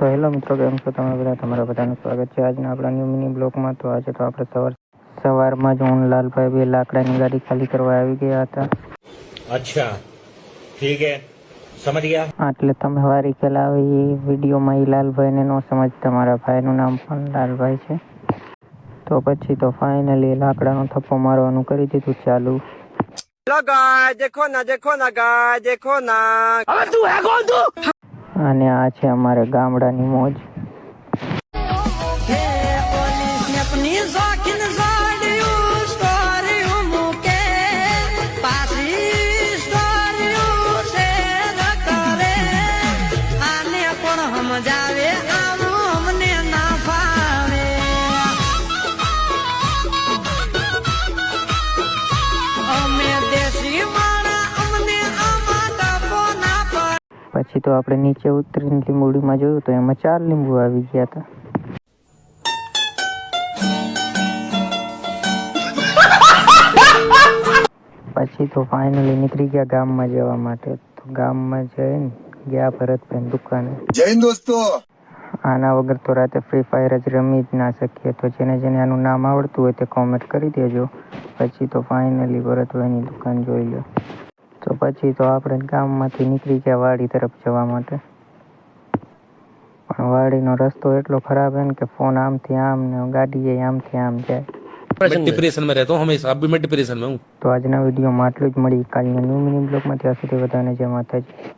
તો હેલો મિત્રો, કેમ છો તમે બધા? તમારા બધાનું સ્વાગત છે આજના આપણા ન્યૂ મિની બ્લોગમાં. તો આજે તો આપણે સવારમાં જ હું લાલભાઈ બે લાકડાની ગાડી ખાલી કરવા આવી ગયા હતા. અચ્છા ઠીક હે, સમજ ગયા. એટલે તમે વારી ખેલા આવી વિડીયોમાં એ લાલભાઈને ન સમજતા, મારા ભાઈનું નામ પણ લાલભાઈ છે. તો પછી તો ફાઇનલી લાકડાનો થપ્પો મારવાનું કરી દીધું ચાલુ. અને આ છે અમારે ગામડાની મોજ. પછી તો આપણે નીચે ઉતરીને લીંબુડીમાં જોયું તો એમાં 4 લીંબુ આવી ગયા હતા. પછી તો ફાઇનલી નીકળી ગયા ગામમાં જવા માટે. તો ગામમાં જઈને ગયા ભરતભાઈ દુકાને. જય હિન્દ દોસ્તો. આના વગર તો રાતે ફ્રી ફાયર જ રમી જ ના શકીએ. તો જેને આનું નામ આવડતું હોય તે કોમેન્ટ કરી દેજો. પછી તો ફાઇનલી ભરતભાઈની દુકાન જોઈ લો. તો પછી તો આપણે ગામમાંથી નીકળી ગયા વાડી તરફ જવા માટે. પણ વાડીનો રસ્તો એટલો ખરાબ હે ને કે ફોન આમથી આમ ને ગાડી આમથી આમ જાય. मैं डिप्रेशन में रहता हूँ हमेशा, अभी मैं डिप्रेशन में हूँ. તો આજના વિડીયોમાં આટલું જ. મળી કાલના ન્યૂ મિની બ્લોગમાં. ત્યાં સુધી બધાને જય માતાજી.